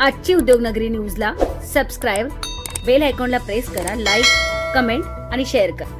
आजची उद्योगनगरी न्यूजला subscribe, bell आयकॉनला प्रेस करा, लाईक, कमेंट आणि शेअर करा.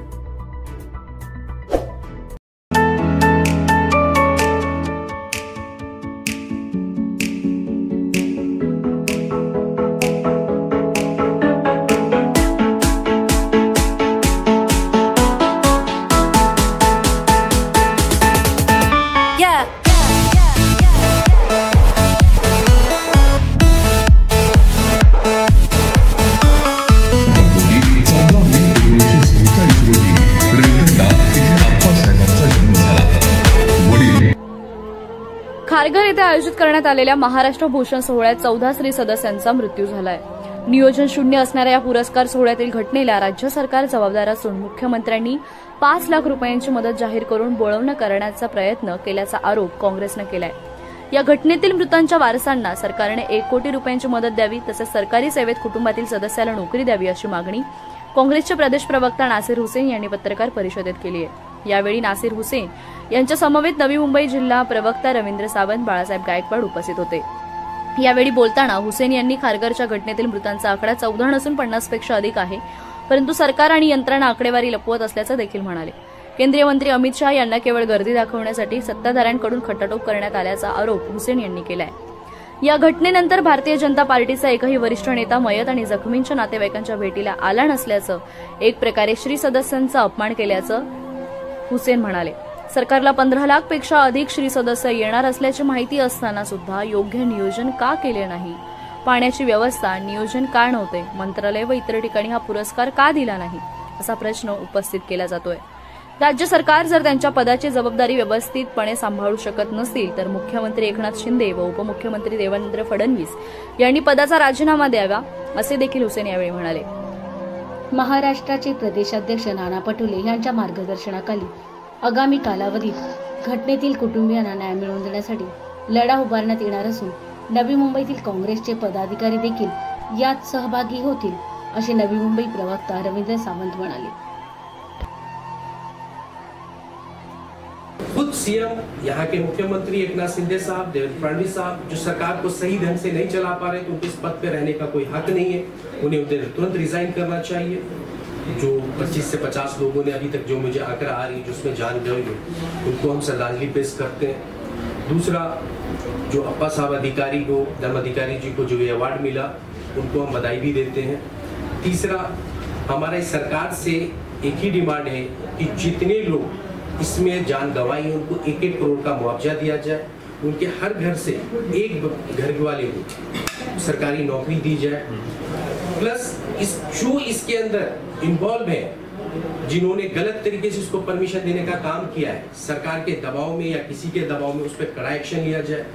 खारघर येथे आयोजित करण्यात आलेल्या महाराष्ट्र भूषण सोहळ्यात 14 स्त्री सदस्यांचा मृत्यू झालाय. नियोजन शून्य असणाऱ्या या पुरस्कार सोहळ्यातील घटनेला राज्य सरकार जबाबदार असून मुख्यमंत्र्यांनी 5 लाख रुपयांची मदत जाहीर करून बोळवणं करण्याचा प्रयत्न केल्याचा आरोप काँग्रेसनं केलाय. या घटनेतील मृतांच्या वारसांना सरकारने 1 कोटी रुपयांची मदत द्यावी, तसेच सरकारी सेवेत कुटुंबातील सदस्याला नोकरी द्यावी अशी मागणी काँग्रेसचे प्रदेश प्रवक्ता नासिर हुसेन यांनी पत्रकार परिषदेत केली आहे. यावेळी नासिर हुसेन यांच्या समवेत नवी मुंबई जिल्हा प्रवक्ता रवींद्र सावंत, बाळासाहेब गायकवाड उपस्थित होते. यावेळी बोलताना हुसेन यांनी खारघरच्या घटनेतील मृतांचा आकडा 14 नसून 50 पेक्षा अधिक आहे, परंतु सरकार आणि यंत्रणा आकडेवारी लपवत असल्याचं देखील म्हणाले. केंद्रीय मंत्री अमित शहा यांना केवळ गर्दी दाखवण्यासाठी सत्ताधाऱ्यांकडून खटाटोप करण्यात आल्याचा आरोप हुसेन यांनी केलाय. या घटनेनंतर भारतीय जनता पार्टीचा एकही वरिष्ठ नेता मयत आणि जखमींच्या नातेवाईकांच्या भेटीला आला नसल्याचं, एक प्रकारे श्री सदस्यांचा अपमान केल्याचं हुसेन म्हणाले. सरकारला 15 लाख पेक्षा अधिक श्री सदस्य येणार असल्याची माहिती असताना सुद्धा योग्य नियोजन का केले नाही? पाण्याची व्यवस्था, नियोजन का नव्हते? मंत्रालय व इतर ठिकाणी हा पुरस्कार का दिला नाही, असा प्रश्न उपस्थित केला जातोय. राज्य सरकार जर त्यांच्या पदाची जबाबदारी व्यवस्थितपणे सांभाळू शकत नसतील तर मुख्यमंत्री एकनाथ शिंदे व उपमुख्यमंत्री देवेंद्र फडणवीस यांनी पदाचा राजीनामा द्यावा, असे देखील हुसेन यावेळी म्हणाले. महाराष्ट्राचे प्रदेशाध्यक्ष नाना पटोले यांच्या मार्गदर्शनाखाली आगामी कालावधीत घटनेतील कुटुंबियांना न्याय मिळवून देण्यासाठी लढा उभारण्यात येणार असून नवी मुंबईतील काँग्रेसचे पदाधिकारी देखील यात सहभागी होतील, असे नवी मुंबई प्रवक्ता रवींद्र सावंत म्हणाले. खुद सीएम, यहाँ के मुख्यमंत्री एकनाथ शिंदे साहब, देवेंद्र फडणवीस साहब, जो सरकार को सही ढंग से नहीं चला पा रहे, तो उनके इस पद पे रहने का कोई हक नहीं है. उन्हें तुरंत रिजाइन करना चाहिए. जो 25 से 50 लोगों ने अभी तक जो मुझे आंकड़ा आ रही जिसमें जान गए, उनको हम श्रद्धांजलि पेश करते हैं. दूसरा, जो अप्पा साहब अधिकारी को, धर्म अधिकारी जी को जो ये अवार्ड मिला, उनको हम बधाई भी देते हैं. तीसरा, हमारे सरकार से एक ही डिमांड है कि जितने लोग इसमें जान गंवाई है उनको 1-1 करोड़ का मुआवजा दिया जाए. उनके हर घर से एक घर वाले को सरकारी नौकरी दी जाए. प्लस जो इसके अंदर इन्वॉल्व है, जिन्होंने गलत तरीके से उसको परमिशन देने का काम किया है, सरकार के दबाव में या किसी के दबाव में उस पर कड़ा एक्शन लिया जाए.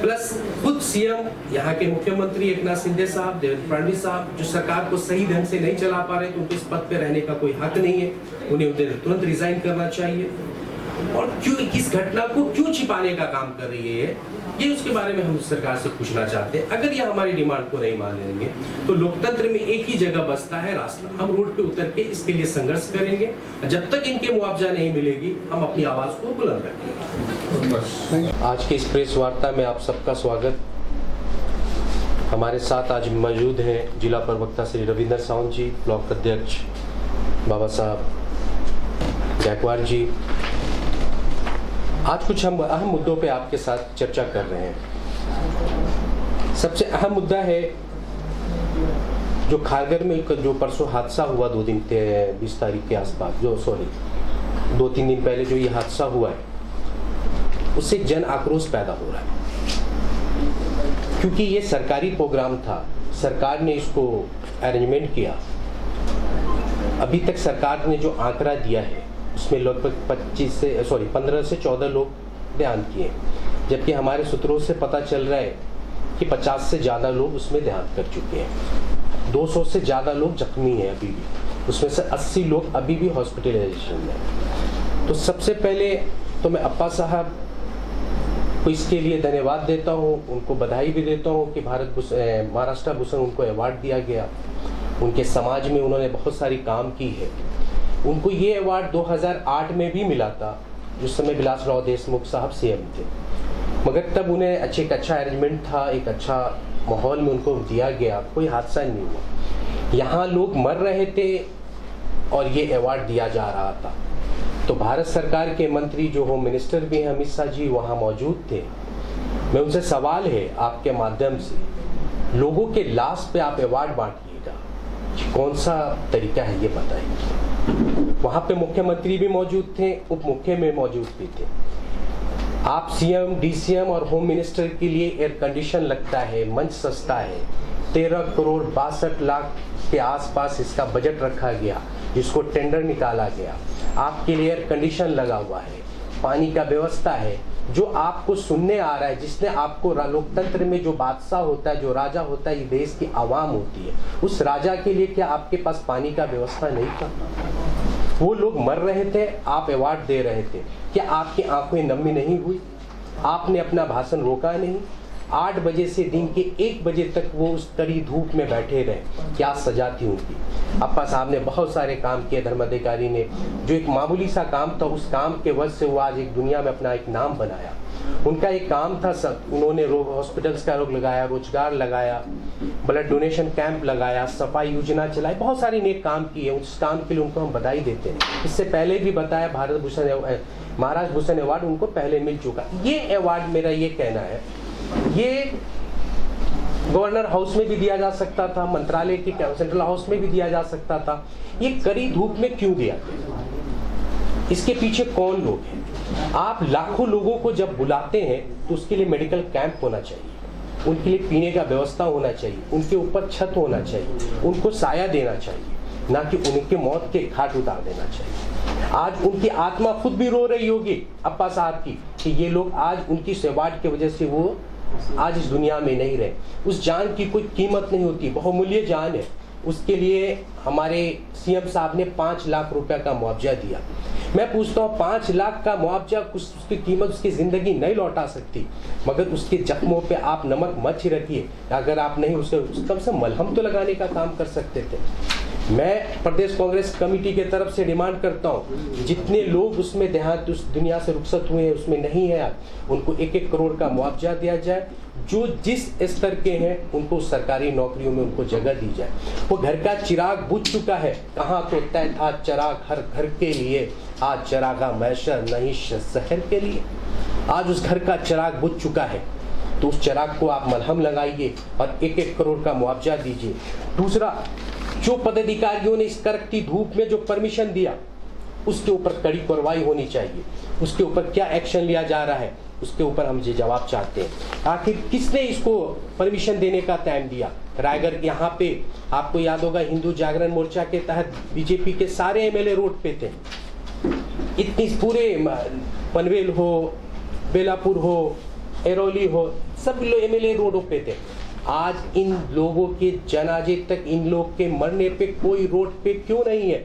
प्लस खुद सीएम, यहाँ के मुख्यमंत्री एकनाथ शिंदे साहब, देवेंद्र फडणवीस साहब, जो सरकार को सही ढंग से नहीं चला पा रहे, तो उनके इस पद पे रहने का कोई हक नहीं है. उन्हें तुरंत रिजाइन करना चाहिए. और क्यों इस घटना को क्यों छिपाने का काम कर रही है, ये उसके बारे में हम सरकार से पूछना चाहते हैं. अगर ये हमारी डिमांड को नहीं मान लेंगे तो लोकतंत्र में एक ही जगह बचता है रास्ता. हम रोड पे उतर के इसके लिए संघर्ष करेंगे. जब तक इनके मुआवजा नहीं मिलेगी हम अपनी आवाज को बुलंद रखेंगे. आज के इस प्रेस वार्ता में आप सबका स्वागत. हमारे साथ आज मौजूद हैं जिला प्रवक्ता श्री रविंद्र सावंत जी, ब्लॉक अध्यक्ष बाबा साहब गायकवाड़ जी. आज कुछ हम अहम मुद्दों पे आपके साथ चर्चा कर रहे हैं. सबसे अहम मुद्दा है जो खारघर में जो परसों हादसा हुआ, 20 तारीख के आसपास, 2-3 दिन पहले जो ये हादसा हुआ है, उससे जन आक्रोश पैदा हो रहा है. क्योंकि ये सरकारी प्रोग्राम था, सरकार ने इसको अरेंजमेंट किया. अभी तक सरकार ने जो आंकड़ा दिया है उसमें लगभग 15 से 14 लोग देहांत किए, जबकि हमारे सूत्रों से पता चल रहा है कि 50 से ज़्यादा लोग उसमें देहांत कर चुके हैं. 200 से ज़्यादा लोग जख्मी हैं अभी भी, उसमें से 80 लोग अभी भी हॉस्पिटलाइजेशन में. तो सबसे पहले तो मैं अप्पा साहब को इसके लिए धन्यवाद देता हूँ, उनको बधाई भी देता हूँ कि महाराष्ट्र भूषण उनको अवार्ड दिया गया. उनके समाज में उन्होंने बहुत सारी काम की है. उनको ये अवार्ड 2008 में भी मिला था, जिस समय विलासराव देशमुख साहब सीएम थे, मगर तब उन्हें एक अच्छा अरेंजमेंट था, एक अच्छा माहौल में उनको दिया गया, कोई हादसा नहीं हुआ। यहाँ लोग मर रहे थे और ये अवार्ड दिया जा रहा था। तो भारत सरकार के मंत्री जो होम मिनिस्टर भी हैं अमित शाह जी वहाँ मौजूद थे। मैं उनसे सवाल है आपके माध्यम से, लोगों के लाश पे आप अवार्ड बांटिएगा, कौन सा तरीका है ये बताइए। वहाँ पे मुख्यमंत्री भी मौजूद थे, उप मुख्यमंत्री मौजूद भी थे। आप सीएम, डीसीएम और होम मिनिस्टर के लिए एयर कंडीशन लगता है, मंच सस्ता है, 13 करोड़ 62 लाख के आसपास इसका बजट रखा गया, जिसको टेंडर निकाला गया। आपके लिए एयर कंडीशन लगा हुआ है, पानी का व्यवस्था है। जो आपको सुनने आ रहा है, जिसने आपको लोकतंत्र में जो बादशाह होता है, जो राजा होता है, ये देश की आवाम होती है, उस राजा के लिए क्या आपके पास पानी का व्यवस्था नहीं था? वो लोग मर रहे थे, आप अवार्ड दे रहे थे। क्या आपकी आंखें नमी नहीं हुई? आपने अपना भाषण रोका नहीं? 8 बजे से दिन के 1 बजे तक वो उस कड़ी धूप में बैठे रहे, क्या सजा थी उनकी? अप्पा साहब ने बहुत सारे काम किए, धर्माधिकारी ने, जो एक मामूली सा काम था, उस काम के वजह से वो आज एक दुनिया में अपना एक नाम बनाया। उनका एक काम था सब, उन्होंने हॉस्पिटल्स का रोग लगाया, रोजगार लगाया, ब्लड डोनेशन कैंप लगाया, सफाई योजना चलाई, बहुत सारे नेक काम किए। उस काम के लिए उनको हम बधाई देते हैं। इससे पहले भी बताया, भारत भूषण महाराज भूषण अवार्ड उनको पहले मिल चुका। ये अवार्ड, मेरा ये कहना है, ये गवर्नर हाउस में भी दिया जा सकता था, मंत्रालय के सेंट्रल हाउस में भी दिया जा सकता था। ये कड़ी धूप में क्यों दिया? इसके पीछे कौन लोग हैं? आप लाखों लोगों को जब बुलाते हैं तो उसके लिए मेडिकल कैंप होना चाहिए, उनके लिए पीने का व्यवस्था होना चाहिए, उनके ऊपर छत होना चाहिए, उनको साया देना चाहिए, ना कि उनके मौत के घाट उतार देना चाहिए। आज उनकी आत्मा खुद भी रो रही होगी अप्पा साहब की, कि ये लोग आज उनकी सेवा की वजह से वो आज इस दुनिया में नहीं रहे। उस जान की कोई कीमत नहीं होती, बहुमूल्य जान है। उसके लिए हमारे सीएम साहब ने 5 लाख रुपए का मुआवजा दिया। मैं पूछता हूँ, 5 लाख का मुआवजा उसकी कीमत उसकी जिंदगी नहीं लौटा सकती, मगर उसके जख्मों पे आप नमक मत ही रखिए। अगर आप नहीं उसे कम से मलहम तो लगाने का काम कर सकते थे। मैं प्रदेश कांग्रेस कमेटी के तरफ से डिमांड करता हूँ, जितने लोग उसमें देहांत उस दुनिया से रुखसत हुए हैं, उसमें नहीं है, उनको 1-1 करोड़ का मुआवजा दिया जाए। जो जिस स्तर के हैं उनको सरकारी नौकरियों में उनको जगह दी जाए। वो घर का चिराग बुझ चुका है, कहाँ तो तय था चिराग हर घर के लिए, आज चिरागा मैशर नहीं शहर के लिए। आज उस घर का चिराग बुझ चुका है, तो उस चिराग को आप मलहम लगाइए और 1-1 करोड़ का मुआवजा दीजिए। दूसरा, जो पदाधिकारियों ने इस कड़कती धूप में जो परमिशन दिया, उसके ऊपर कड़ी कार्रवाई होनी चाहिए। उसके ऊपर क्या एक्शन लिया जा रहा है, उसके ऊपर हम ये जवाब चाहते हैं। आखिर किसने इसको परमिशन देने का टाइम दिया? रायगढ़ यहाँ पे आपको याद होगा, हिंदू जागरण मोर्चा के तहत बीजेपी के सारे एमएलए रोड पे थे। इतनी पूरे पनवेल हो, बेलापुर हो, एरोली हो, सब लोग एमएलए रोडों पे थे। आज इन लोगों के जनाजे तक, इन लोग के मरने पे कोई रोड पे क्यों नहीं है?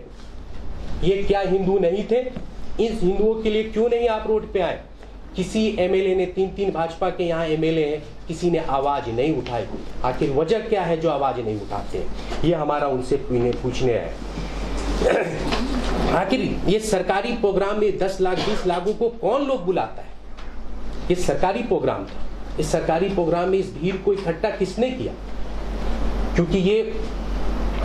ये क्या हिंदू नहीं थे? इन हिंदुओं के लिए क्यों नहीं आप रोड पे आए? किसी एमएलए ने, 3 भाजपा के यहाँ एमएलए हैं, किसी ने आवाज नहीं उठाई। आखिर वजह क्या है जो आवाज नहीं उठाते? ये हमारा उनसे पूछने है। आखिर ये सरकारी प्रोग्राम में 10 लाख 20 लाखों को कौन लोग बुलाता है? ये सरकारी प्रोग्राम था। इस सरकारी प्रोग्राम में इस भीड़ को इकट्ठा किसने किया? क्योंकि ये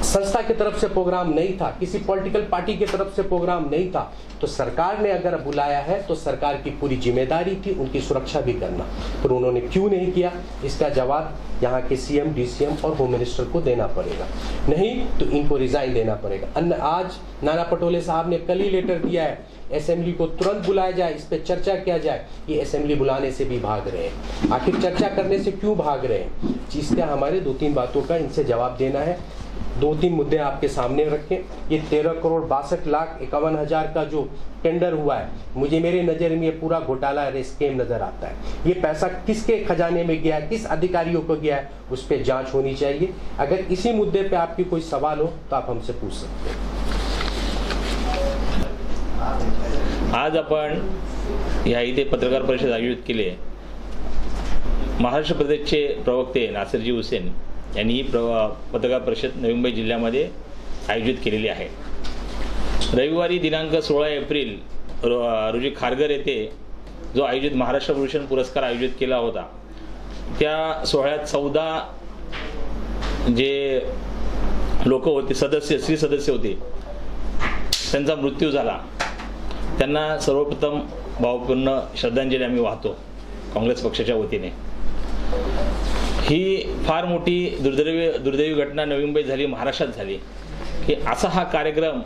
संस्था की तरफ से प्रोग्राम नहीं था, किसी पॉलिटिकल पार्टी की तरफ से प्रोग्राम नहीं था। तो सरकार ने अगर बुलाया है तो सरकार की पूरी जिम्मेदारी थी उनकी सुरक्षा भी करना, पर उन्होंने क्यों नहीं किया? इसका जवाब यहाँ के सीएम, डीसीएम और होम मिनिस्टर को देना पड़ेगा, नहीं तो इनको रिजाइन देना पड़ेगा। आज नाना पटोले साहब ने कल ही लेटर दिया है, असेंबली को तुरंत बुलाया जाए, इस पर चर्चा किया जाए। ये असेंबली बुलाने से भी भाग रहे हैं। आखिर चर्चा करने से क्यों भाग रहे हैं? इसका हमारे 2-3 बातों का इनसे जवाब देना है। 2-3 मुद्दे आपके सामने रखें। ये 13 करोड़ 62 लाख 51 हजार का जो टेंडर हुआ है, मुझे मेरे नजर में ये पूरा घोटाला स्कैम नजर आता है। ये पैसा किसके खजाने में गया है, किस अधिकारियों को गया है, उस पर जांच होनी चाहिए। अगर इसी मुद्दे पे आपकी कोई सवाल हो तो आप हमसे पूछ सकते हैं। आज आपण या इथे पत्रकार परिषद आयोजित केली आहे। महाराष्ट्र प्रदेशचे प्रवक्ते नासिरजी हुसेन यांनी ही पत्रकार परिषद नवी मुंबई जिल्ह्यामध्ये आयोजित केलेली आहे। रविवारी दिनांक 16 एप्रिल रोजी खारघर येथे जो आयोजित महाराष्ट्र भूषण पुरस्कार आयोजित केला होता, त्या सोहळ्यात 14 जे लोक होते, स्त्री सदस्य होते, त्यांचा मृत्यू झाला, त्यांना सर्वप्रथम भावपूर्ण श्रद्धांजली आम्ही वाहतो काँग्रेस पक्षाच्या वतीने. ही फार मोठी दुर्दैवी घटना नवी मुंबईत झाली, महाराष्ट्रात झाली, की असा हा कार्यक्रम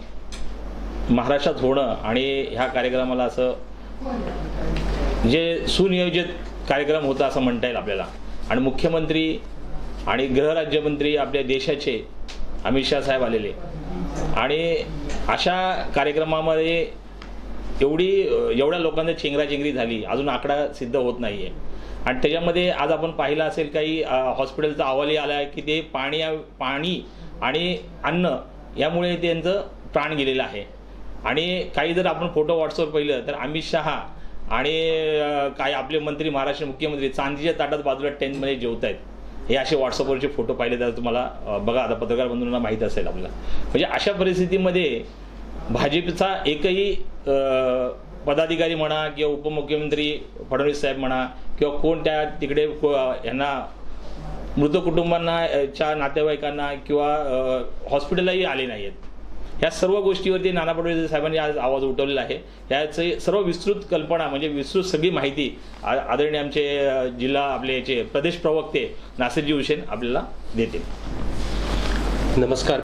महाराष्ट्रात होणं आणि ह्या कार्यक्रमाला असं जे सुनियोजित कार्यक्रम होता असं म्हणता येईल आपल्याला. आणि मुख्यमंत्री आणि गृहराज्यमंत्री आपल्या देशाचे अमित शाह साहेब आलेले आणि अशा कार्यक्रमामध्ये एवढ्या लोकांना चेंगराचेंगरी झाली, अजून आकडा सिद्ध होत नाही आहे. आणि त्याच्यामध्ये आज आपण पाहिलं असेल काही हॉस्पिटलचा अहवालही आला आहे की ते पाणी आणि अन्न यामुळे त्यांचं प्राण गेलेलं आहे. आणि काही जर आपण फोटो व्हॉट्सअपवर पाहिलं तर अमित शहा आणि काही आपले मंत्री, महाराष्ट्र मुख्यमंत्री चांदीच्या ताटात बाजूला टेंटमध्ये जेवत आहेत. हे असे व्हॉट्सअपवरचे फोटो पाहिले तर तुम्हाला बघा, आता पत्रकार बंधूंना माहीत असेल आपल्याला. म्हणजे अशा परिस्थितीमध्ये भाजपचा एकही पदाधिकारी म्हणा किंवा उपमुख्यमंत्री फडणवीस साहेब म्हणा किंवा कोण त्या तिकडे यांना मृत कुटुंबांना च्या नातेवाईकांना किंवा हॉस्पिटललाही आले नाही आहेत. ह्या सर्व गोष्टीवरती नाना पटोले साहेबांनी आज आवाज उठवलेला आहे. याचे सर्व विस्तृत कल्पना म्हणजे विस्तृत सगळी माहिती आदरणीय आमचे जिल्हा आपले याचे प्रदेश प्रवक्ते नासिरजी हुसेन आपल्याला देतील. नमस्कार.